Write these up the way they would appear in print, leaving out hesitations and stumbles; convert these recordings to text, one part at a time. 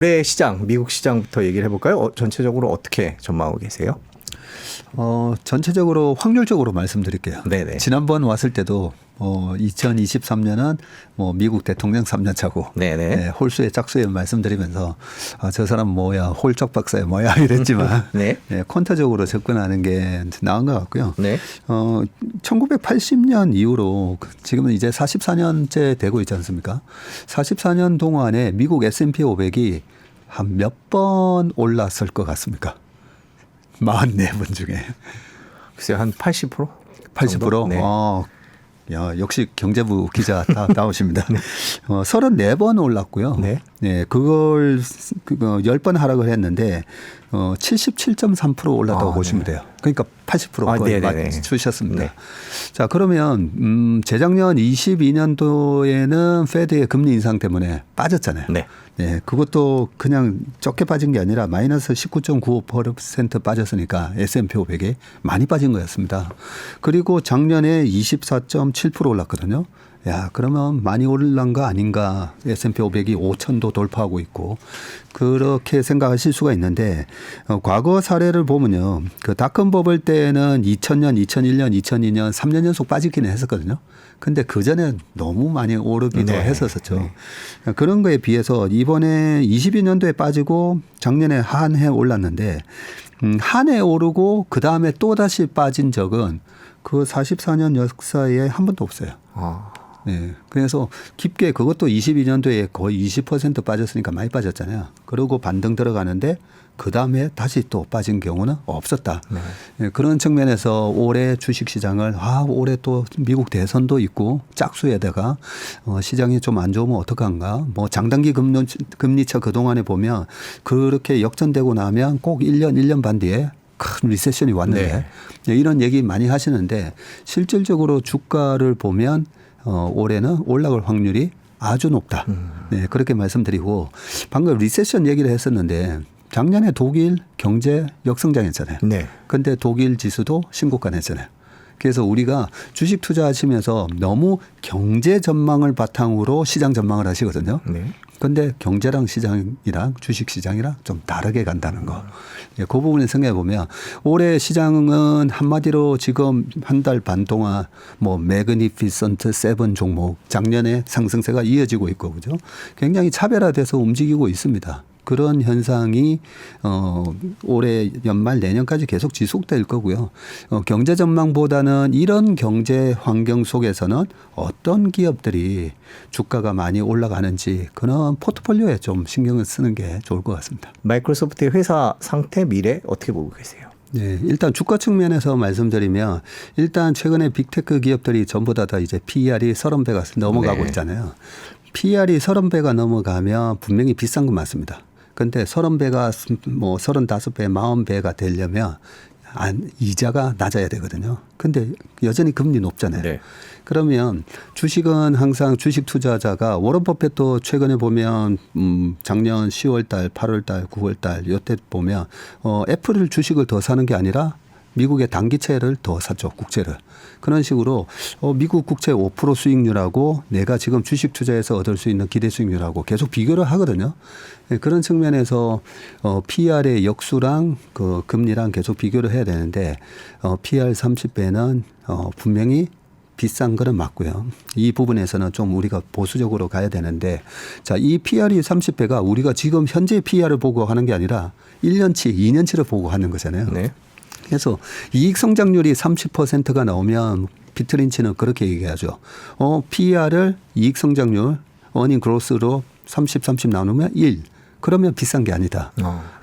올해 시장, 미국 시장부터 얘기를 해볼까요? 전체적으로 어떻게 전망하고 계세요? 전체적으로 확률적으로 말씀드릴게요. 네네. 지난번 왔을 때도 2023년은 뭐 미국 대통령 3년 차고 네네. 네, 홀수에 짝수에 말씀드리면서 저 사람 뭐야 홀짝 박사야 뭐야 이랬지만 네. 네, 퀀터적으로 접근하는 게 나은 것 같고요. 네. 1980년 이후로 지금은 이제 44년째 되고 있지 않습니까? 44년 동안에 미국 S&P 500이 한 몇 번 올랐을 것 같습니까? 44번 중에. 글쎄요, 한 80%? 80%? 네. 야, 역시 경제부 기자 다 나오십니다. 네. 34번 올랐고요. 네. 네, 그걸 10번 하락을 했는데 77.3% 올랐다고 보시면 돼요. 그러니까 80% 거의 맞추셨습니다. 네. 자, 그러면 재작년 22년도에는 페드의 금리 인상 때문에 빠졌잖아요. 네. 네, 그것도 그냥 적게 빠진 게 아니라 마이너스 19.95% 빠졌으니까 S&P 500에 많이 빠진 거였습니다. 그리고 작년에 24.7% 올랐거든요. 야, 그러면 많이 올란 거 아닌가. S&P 500이 5천도 돌파하고 있고 그렇게 생각하실 수가 있는데 과거 사례를 보면요. 그 닷컴 버블 때는 2000년, 2001년, 2002년 3년 연속 빠지기는 했었거든요. 근데 그 전에 너무 많이 오르기도 했었었죠. 네. 그런 거에 비해서 이번에 22년도에 빠지고 작년에 한 해 올랐는데 한 해 오르고 그 다음에 또 다시 빠진 적은 그 44년 역사에 한 번도 없어요. 네. 그래서 깊게 그것도 22년도에 거의 20% 빠졌으니까 많이 빠졌잖아요. 그러고 반등 들어가는데 그 다음에 다시 또 빠진 경우는 없었다. 네. 네. 그런 측면에서 올해 주식시장을 올해 또 미국 대선도 있고 짝수에다가 시장이 좀 안 좋으면 어떡한가. 뭐 장단기 금리차 그동안에 보면 그렇게 역전되고 나면 꼭 1년, 1년 반 뒤에 큰 리세션이 왔는데 네. 이런 얘기 많이 하시는데 실질적으로 주가를 보면 올해는 올라갈 확률이 아주 높다. 네, 그렇게 말씀드리고 방금 리세션 얘기를 했었는데 작년에 독일 경제 역성장했잖아요. 네. 근데 독일 지수도 신고가 냈잖아요. 그래서 우리가 주식 투자하시면서 너무 경제 전망을 바탕으로 시장 전망을 하시거든요. 네. 근데 경제랑 시장이랑 주식 시장이랑 좀 다르게 간다는 거. 그 부분을 생각해 보면 올해 시장은 한마디로 지금 한 달 반 동안 뭐 매그니피선트 7 종목 작년에 상승세가 이어지고 있고 그죠? 굉장히 차별화돼서 움직이고 있습니다. 그런 현상이 올해 연말 내년까지 계속 지속될 거고요. 경제 전망보다는 이런 경제 환경 속에서는 어떤 기업들이 주가가 많이 올라가는지 그런 포트폴리오에 좀 신경을 쓰는 게 좋을 것 같습니다. 마이크로소프트의 회사 상태 미래 어떻게 보고 계세요? 네, 일단 주가 측면에서 말씀드리면 일단 최근에 빅테크 기업들이 전부 다 이제 PER이 30배가 넘어가고 있잖아요. PER이 30배가 넘어가면 분명히 비싼 건 맞습니다. 근데 30배가 뭐 35배, 40배가 되려면 이자가 낮아야 되거든요. 근데 여전히 금리 높잖아요. 네. 그러면 주식은 항상 주식 투자자가 워런 버핏도 최근에 보면 작년 10월 달, 8월 달, 9월 달 이때 보면 애플을 주식을 더 사는 게 아니라 미국의 단기채를 더 샀죠. 국채를. 그런 식으로 미국 국채 5% 수익률하고 내가 지금 주식 투자에서 얻을 수 있는 기대 수익률하고 계속 비교를 하거든요. 그런 측면에서 PR의 역수랑 그 금리랑 계속 비교를 해야 되는데 PR 30배는 분명히 비싼 거는 맞고요. 이 부분에서는 좀 우리가 보수적으로 가야 되는데 자, 이 PR이 30배가 우리가 지금 현재 PR을 보고 하는 게 아니라 1년치, 2년치를 보고 하는 거잖아요. 네. 그래서 이익 성장률이 30%가 나오면 피트린치는 그렇게 얘기하죠. PER을 이익 성장률, 어닝 그로스로 30, 30 나누면 1. 그러면 비싼 게 아니다.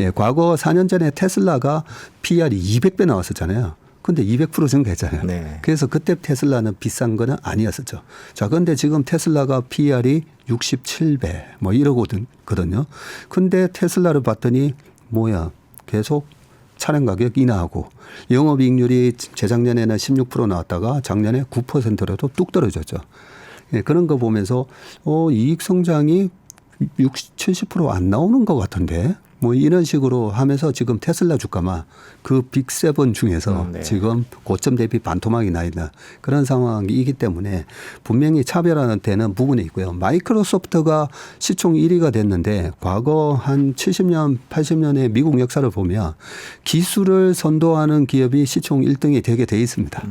예, 과거 4년 전에 테슬라가 PER이 200배 나왔었잖아요. 근데 200% 증가했잖아요. 네. 그래서 그때 테슬라는 비싼 거는 아니었었죠. 자, 그런데 지금 테슬라가 PER이 67배 뭐 이러거든요. 근데 테슬라를 봤더니 뭐야 계속 차량 가격 인하하고 영업이익률이 재작년에는 16% 나왔다가 작년에 9%라도 뚝 떨어졌죠. 예, 그런 거 보면서 이익 성장이 60, 70% 안 나오는 것 같은데 뭐 이런 식으로 하면서 지금 테슬라 주가만 그 빅7 중에서 네. 지금 고점 대비 반토막이 나 있는 그런 상황이기 때문에 분명히 차별화되는 부분이 있고요. 마이크로소프트가 시총 1위가 됐는데 과거 한 70년, 80년의 미국 역사를 보면 기술을 선도하는 기업이 시총 1등이 되게 돼 있습니다.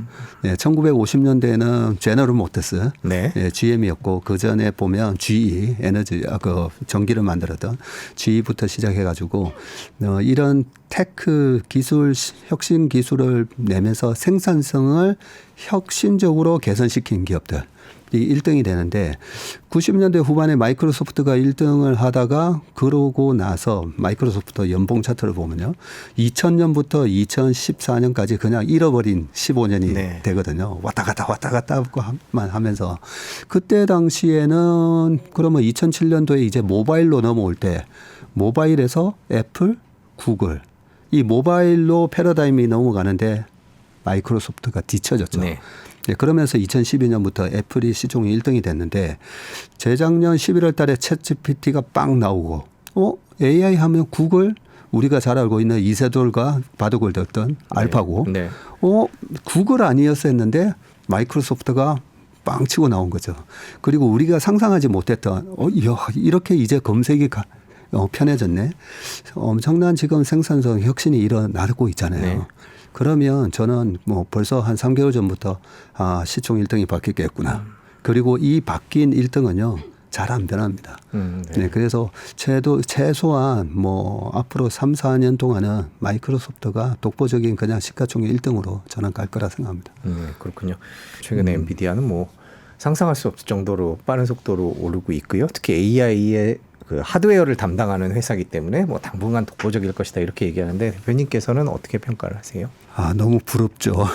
네, 1950년대에는 제너럴 모터스, 네. 예, GM이었고 그 전에 보면 GE 에너지 그 전기를 만들었던 GE부터 시작해가지고 이런 테크 기술 혁신 기술을 내면서 생산성을 혁신적으로 개선시킨 기업들. 이 1등이 되는데 90년대 후반에 마이크로소프트가 1등을 하다가 그러고 나서 마이크로소프트 연봉 차트를 보면요. 2000년부터 2014년까지 그냥 잃어버린 15년이 네. 되거든요. 왔다 갔다만 하면서 그때 당시에는 그러면 2007년도에 이제 모바일로 넘어올 때 모바일에서 애플, 구글 이 모바일로 패러다임이 넘어가는데 마이크로소프트가 뒤처졌죠. 네. 네, 그러면서 2012년부터 애플이 시총이 1등이 됐는데 재작년 11월 달에 챗GPT가 빵 나오고 AI 하면 구글 우리가 잘 알고 있는 이세돌과 바둑을 뒀던 알파고 네. 구글 아니었어 했는데 마이크로소프트가 빵 치고 나온 거죠. 그리고 우리가 상상하지 못했던 이야, 이렇게 이제 검색이 편해졌네. 엄청난 지금 생산성 혁신이 일어나고 있잖아요. 네. 그러면 저는 뭐 벌써 한 3개월 전부터 시총 1등이 바뀌겠구나. 그리고 이 바뀐 1등은요. 잘 안 변합니다. 네. 네, 그래서 최소한 뭐 앞으로 3, 4년 동안은 마이크로소프트가 독보적인 그냥 시가총액 1등으로 저는 갈 거라 생각합니다. 그렇군요. 최근에 엔비디아는 뭐 상상할 수 없을 정도로 빠른 속도로 오르고 있고요. 특히 AI의 그 하드웨어를 담당하는 회사이기 때문에 뭐 당분간 독보적일 것이다 이렇게 얘기하는데 대표님께서는 어떻게 평가를 하세요? 너무 부럽죠.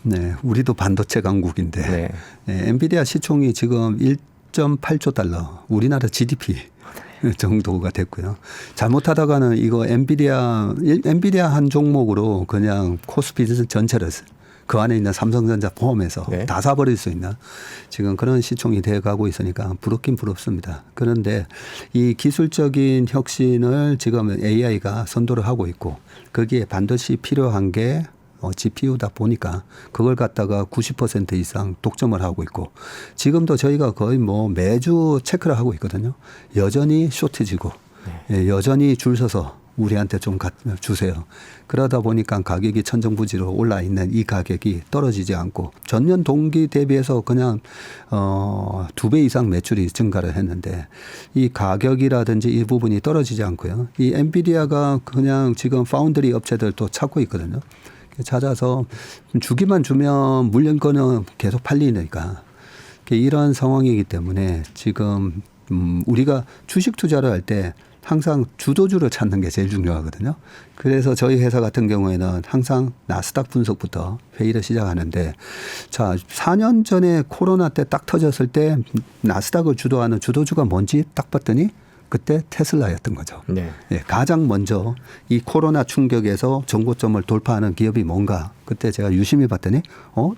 네, 우리도 반도체 강국인데 네. 네, 엔비디아 시총이 지금 1.8조 달러, 우리나라 GDP 정도가 됐고요. 잘못하다가는 이거 엔비디아 한 종목으로 그냥 코스피 전체를 그 안에 있는 삼성전자 포함해서 네. 다 사버릴 수 있는 지금 그런 시총이 돼가고 있으니까 부럽긴 부럽습니다. 그런데 이 기술적인 혁신을 지금 AI가 선도를 하고 있고 거기에 반드시 필요한 게 GPU다 보니까 그걸 갖다가 90% 이상 독점을 하고 있고 지금도 저희가 거의 뭐 매주 체크를 하고 있거든요. 여전히 쇼트지고 예, 여전히 줄 서서 우리한테 좀 주세요. 그러다 보니까 가격이 천정부지로 올라 있는 이 가격이 떨어지지 않고 전년 동기 대비해서 그냥 2배 이상 매출이 증가를 했는데 이 가격이라든지 이 부분이 떨어지지 않고요. 이 엔비디아가 그냥 지금 파운드리 업체들도 찾고 있거든요. 찾아서 주기만 주면 물량권은 계속 팔리니까 이런 상황이기 때문에 지금 우리가 주식 투자를 할 때 항상 주도주를 찾는 게 제일 중요하거든요. 그래서 저희 회사 같은 경우에는 항상 나스닥 분석부터 회의를 시작하는데 자, 4년 전에 코로나 때 딱 터졌을 때 나스닥을 주도하는 주도주가 뭔지 딱 봤더니 그때 테슬라였던 거죠. 네. 예, 가장 먼저 이 코로나 충격에서 정고점을 돌파하는 기업이 뭔가 그때 제가 유심히 봤더니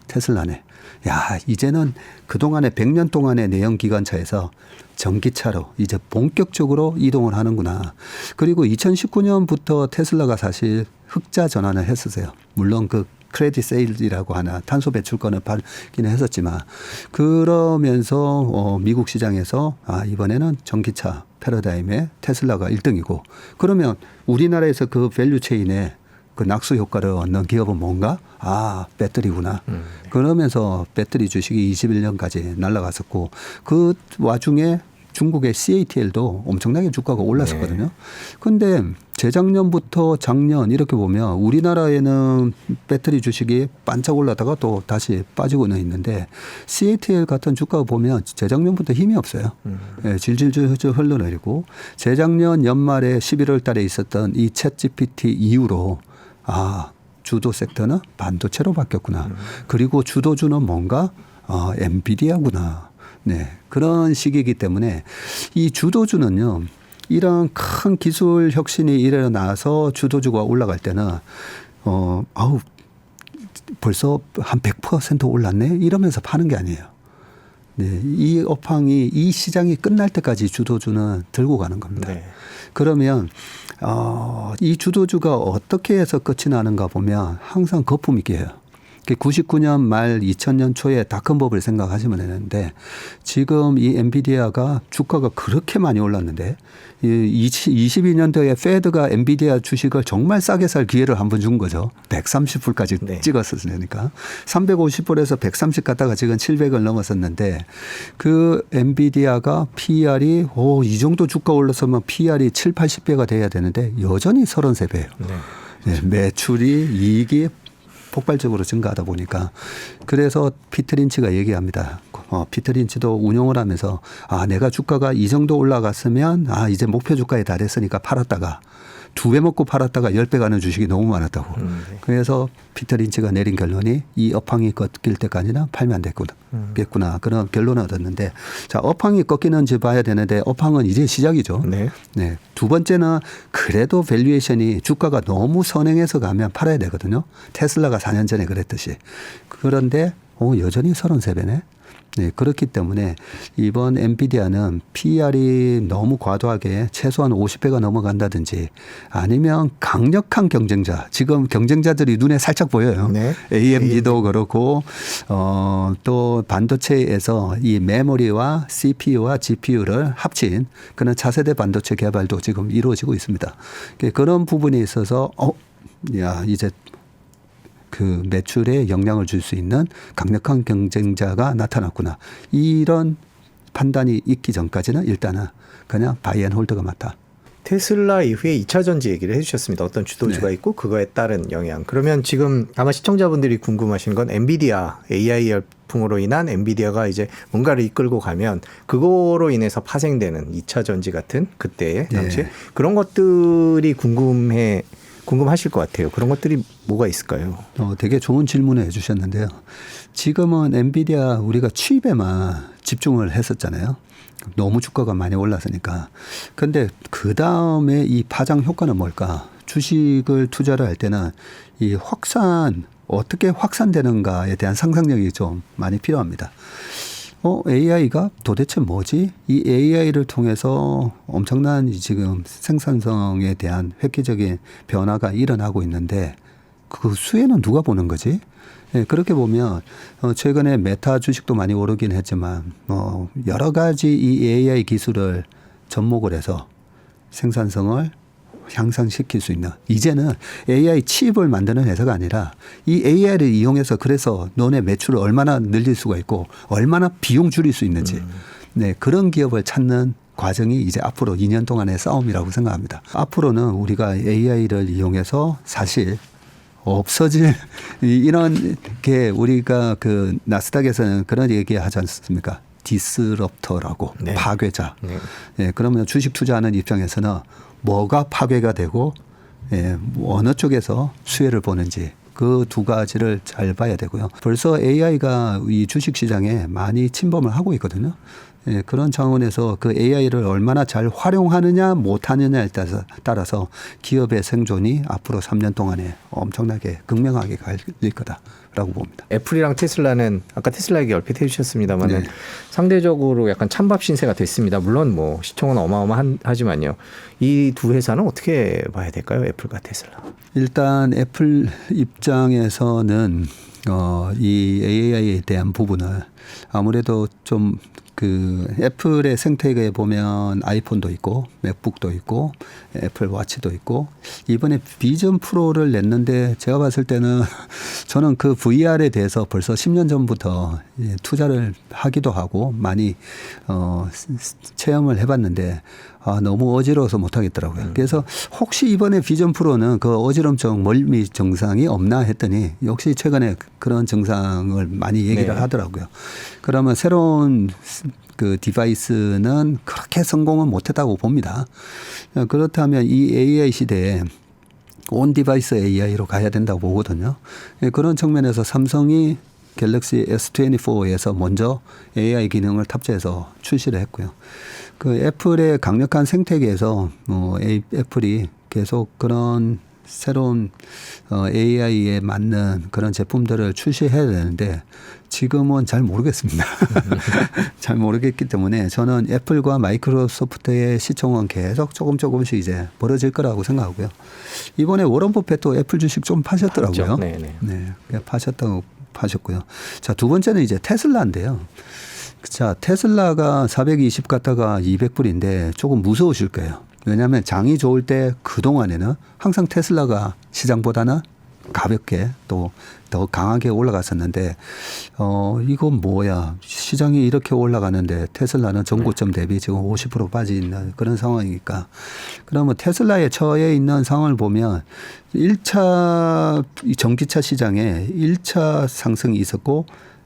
테슬라네. 야, 이제는 그동안에 100년 동안의 내연 기관차에서 전기차로 이제 본격적으로 이동을 하는구나. 그리고 2019년부터 테슬라가 사실 흑자 전환을 했었어요. 물론 그 크레딧 세일이라고 하나 탄소 배출권을 받기는 했었지만 그러면서 미국 시장에서 이번에는 전기차 패러다임에 테슬라가 1등이고 그러면 우리나라에서 그 밸류 체인에 그 낙수 효과를 얻는 기업은 뭔가? 배터리구나. 그러면서 배터리 주식이 21년까지 날아갔었고 그 와중에 중국의 CATL도 엄청나게 주가가 올랐었거든요. 그런데 재작년부터 작년 이렇게 보면 우리나라에는 배터리 주식이 반짝 올라다가 또 다시 빠지고는 있는데 CATL 같은 주가 보면 재작년부터 힘이 없어요. 예, 질질 흘러내리고 재작년 연말에 11월 달에 있었던 이 챗GPT 이후로 주도 섹터는 반도체로 바뀌었구나. 그리고 주도주는 뭔가 엔비디아구나. 네, 그런 시기이기 때문에 이 주도주는요. 이런 큰 기술 혁신이 일어나서 주도주가 올라갈 때는 벌써 한 100% 올랐네 이러면서 파는 게 아니에요. 네, 이 업황이 이 시장이 끝날 때까지 주도주는 들고 가는 겁니다. 네. 그러면 이 주도주가 어떻게 해서 끝이 나는가 보면 항상 거품 있게 해요. 99년 말 2000년 초에 닷컴버블 생각하시면 되는데 지금 이 엔비디아가 주가가 그렇게 많이 올랐는데 22년도에 페드가 엔비디아 주식을 정말 싸게 살 기회를 한번 준 거죠. 130불까지 네. 찍었으니까 350불에서 130 갔다가 지금 700을 넘었었는데 그 엔비디아가 PER이 이 정도 주가 올랐으면 PER이 7, 80배가 돼야 되는데 여전히 33배예요. 네. 네, 매출이 이익이 폭발적으로 증가하다 보니까 그래서 피터 린치가 얘기합니다. 피터 린치도 운용을 하면서 내가 주가가 이 정도 올라갔으면 이제 목표 주가에 달했으니까 팔았다가 2배 먹고 팔았다가 10배 가는 주식이 너무 많았다고. 네. 그래서 피터 린치가 내린 결론이 이 업황이 꺾일 때까지는 팔면 안 됐구나. 그런 결론을 얻었는데 자, 업황이 꺾이는지 봐야 되는데 업황은 이제 시작이죠. 네. 네. 두 번째는 그래도 밸류에이션이 주가가 너무 선행해서 가면 팔아야 되거든요. 테슬라가 4년 전에 그랬듯이. 그런데 여전히 33배네. 네, 그렇기 때문에 이번 엔비디아는 PER이 너무 과도하게 최소한 50배가 넘어간다든지 아니면 강력한 경쟁자, 지금 경쟁자들이 눈에 살짝 보여요. 네. AMD도 그렇고 또 반도체에서 이 메모리와 CPU와 GPU를 합친 그런 차세대 반도체 개발도 지금 이루어지고 있습니다. 그런 부분에 있어서 이제 그 매출에 영향을 줄 수 있는 강력한 경쟁자가 나타났구나. 이런 판단이 있기 전까지는 일단은 그냥 바이앤홀드가 맞다. 테슬라 이후에 2차 전지 얘기를 해주셨습니다. 어떤 주도주가 네. 있고 그거에 따른 영향. 그러면 지금 아마 시청자분들이 궁금하신 건 엔비디아 AI 열풍으로 인한 엔비디아가 이제 뭔가를 이끌고 가면 그거로 인해서 파생되는 2차 전지 같은 그때의 당시에 그런 것들이 궁금하실 것 같아요. 그런 것들이 뭐가 있을까요? 되게 좋은 질문을 해주셨는데요. 지금은 엔비디아 우리가 칩에만 집중을 했었잖아요. 너무 주가가 많이 올랐으니까. 근데 그 다음에 이 파장 효과는 뭘까? 주식을 투자를 할 때는 이 어떻게 확산되는가에 대한 상상력이 좀 많이 필요합니다. AI가 도대체 뭐지? 이 AI를 통해서 엄청난 지금 생산성에 대한 획기적인 변화가 일어나고 있는데 그 수혜는 누가 보는 거지? 네, 그렇게 보면 최근에 메타 주식도 많이 오르긴 했지만 여러 가지 이 AI 기술을 접목을 해서 생산성을 향상시킬 수 있는 이제는 AI 칩을 만드는 회사가 아니라 이 AI를 이용해서 그래서 너네 매출을 얼마나 늘릴 수가 있고 얼마나 비용 줄일 수 있는지 네, 그런 기업을 찾는 과정이 이제 앞으로 2년 동안의 싸움이라고 생각합니다. 앞으로는 우리가 AI를 이용해서 사실 없어질 이런 게 우리가 그 나스닥에서는 그런 얘기 하지 않습니까? 디스럽터라고 네. 파괴자. 네. 네, 그러면 주식 투자하는 입장에서는 뭐가 파괴가 되고 어느 쪽에서 수혜를 보는지 그 두 가지를 잘 봐야 되고요. 벌써 AI가 이 주식 시장에 많이 침범을 하고 있거든요. 그런 차원에서 그 AI를 얼마나 잘 활용하느냐 못하느냐에 따라서 기업의 생존이 앞으로 3년 동안에 엄청나게 극명하게 갈릴 거다라고 봅니다. 애플이랑 테슬라는 아까 테슬라 얘기 얼핏 해주셨습니다만 네. 상대적으로 약간 찬밥 신세가 됐습니다. 물론 뭐 시총은 어마어마하지만요. 이 두 회사는 어떻게 봐야 될까요? 애플과 테슬라. 일단 애플 입장에서는 이 AI에 대한 부분을 아무래도 좀 그 애플의 생태계에 보면 아이폰도 있고 맥북도 있고 애플 워치도 있고 이번에 비전 프로를 냈는데 제가 봤을 때는 저는 그 VR에 대해서 벌써 10년 전부터 투자를 하기도 하고 많이 체험을 해봤는데 너무 어지러워서 못하겠더라고요. 그래서 혹시 이번에 비전 프로는 그 어지럼증 멀미 증상이 없나 했더니 역시 최근에 그런 증상을 많이 얘기를 하더라고요. 그러면 새로운 그 디바이스는 그렇게 성공은 못했다고 봅니다. 그렇다면 이 AI 시대에 온 디바이스 AI로 가야 된다고 보거든요. 그런 측면에서 삼성이 갤럭시 S24에서 먼저 AI 기능을 탑재해서 출시를 했고요. 그 애플의 강력한 생태계에서 애플이 계속 그런 새로운 AI에 맞는 그런 제품들을 출시해야 되는데 지금은 잘 모르겠습니다. 잘 모르겠기 때문에 저는 애플과 마이크로소프트의 시총은 계속 조금씩 이제 벌어질 거라고 생각하고요. 이번에 워런 버핏도 애플 주식 좀 파셨더라고요. 네네. 네, 파셨고요. 자, 두 번째는 이제 테슬라인데요. 자, 테슬라가 420 갔다가 200불인데 조금 무서우실 거예요. 왜냐하면 장이 좋을 때 그동안에는 항상 테슬라가 시장보다는 가볍게 또 더 강하게 올라갔었는데 이건 뭐야. 시장이 이렇게 올라가는데 테슬라는 전고점 대비 지금 50% 빠져 있는 그런 상황이니까 그러면 테슬라에 처해 있는 상황을 보면 1차 전기차 시장에 1차 상승이 있었고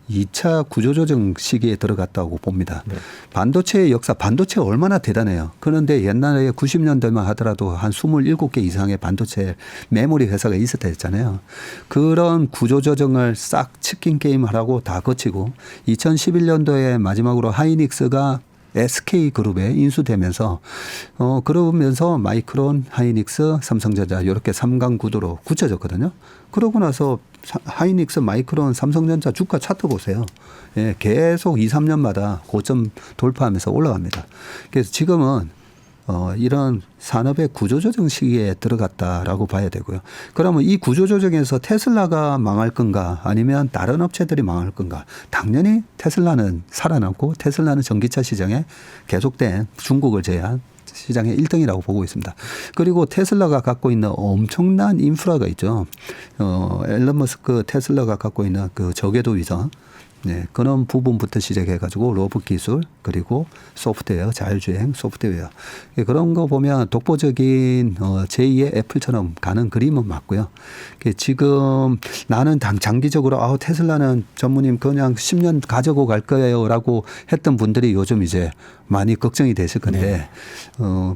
2차 구조조정 시기에 들어갔다고 봅니다. 네. 반도체의 역사, 반도체가 얼마나 대단해요. 그런데 옛날에 90년대만 하더라도 한 27개 이상의 반도체 메모리 회사가 있었다 했잖아요. 그런 구조조정을 싹 치킨 게임 하라고 다 거치고 2011년도에 마지막으로 하이닉스가 SK그룹에 인수되면서 그러면서 마이크론, 하이닉스, 삼성전자 이렇게 3강 구도로 굳혀졌거든요. 그러고 나서 하이닉스, 마이크론, 삼성전자 주가 차트 보세요. 예, 계속 2, 3년마다 고점 돌파하면서 올라갑니다. 그래서 지금은 이런 산업의 구조조정 시기에 들어갔다라고 봐야 되고요. 그러면 이 구조조정에서 테슬라가 망할 건가 아니면 다른 업체들이 망할 건가? 당연히 테슬라는 살아남고 테슬라는 전기차 시장에 계속된 중국을 제외한 시장의 1등이라고 보고 있습니다. 그리고 테슬라가 갖고 있는 엄청난 인프라가 있죠. 앨런 머스크 테슬라가 갖고 있는 그 저궤도 위성 네, 그런 부분부터 시작해가지고 로봇 기술 그리고 소프트웨어, 자율주행 소프트웨어 그런 거 보면 독보적인 제2의 애플처럼 가는 그림은 맞고요. 지금 나는 장기적으로 테슬라는 전무님 그냥 10년 가지고 갈 거예요라고 했던 분들이 요즘 이제 많이 걱정이 되실 건데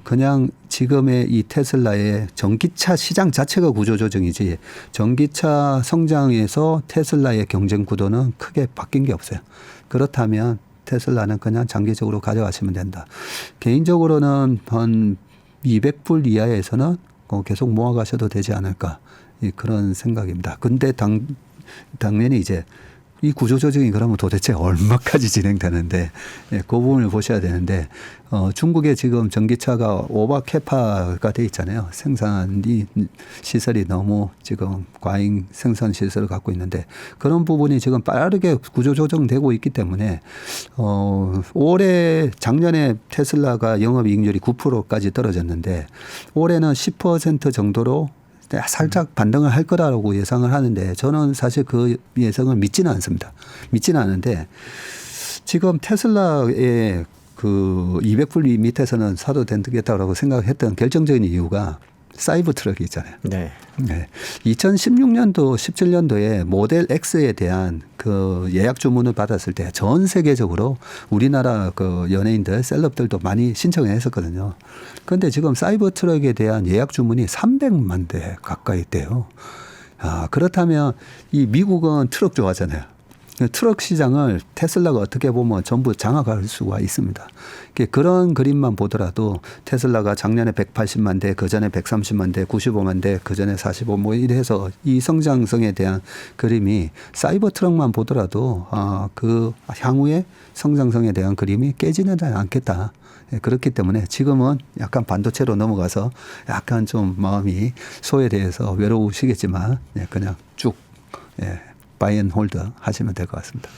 그냥 지금의 이 테슬라의 전기차 시장 자체가 구조조정이지 전기차 성장에서 테슬라의 경쟁 구도는 크게 바뀐 게 없어요. 그렇다면 테슬라는 그냥 장기적으로 가져가시면 된다. 개인적으로는 한 200불 이하에서는 계속 모아가셔도 되지 않을까 그런 생각입니다. 근데 당연히 이제 이 구조조정이 그러면 도대체 얼마까지 진행되는데 그 부분을 보셔야 되는데 중국에 지금 전기차가 오버캐파가 돼 있잖아요. 생산이 시설이 너무 지금 과잉 생산 시설을 갖고 있는데 그런 부분이 지금 빠르게 구조조정되고 있기 때문에 올해 작년에 테슬라가 영업이익률이 9%까지 떨어졌는데 올해는 10% 정도로 살짝 반등을 할 거라고 예상을 하는데 저는 사실 그 예상을 믿지는 않습니다. 믿지는 않은데 지금 테슬라의 그 200불 밑에서는 사도 되겠다고 생각했던 결정적인 이유가 사이버 트럭이 있잖아요. 네. 2016년도, 17년도에 모델 X에 대한 그 예약 주문을 받았을 때 전 세계적으로 우리나라 그 연예인들, 셀럽들도 많이 신청을 했었거든요. 그런데 지금 사이버 트럭에 대한 예약 주문이 300만 대 가까이 돼요. 그렇다면 이 미국은 트럭 좋아하잖아요. 트럭 시장을 테슬라가 어떻게 보면 전부 장악할 수가 있습니다. 그런 그림만 보더라도 테슬라가 작년에 180만 대, 그전에 130만 대, 95만 대, 그전에 45 뭐 이래서 이 성장성에 대한 그림이 사이버 트럭만 보더라도 그 향후의 성장성에 대한 그림이 깨지는 않겠다. 그렇기 때문에 지금은 약간 반도체로 넘어가서 약간 좀 마음이 소외돼서 외로우시겠지만 그냥 쭉 바이 앤 홀드 하시면 될 것 같습니다.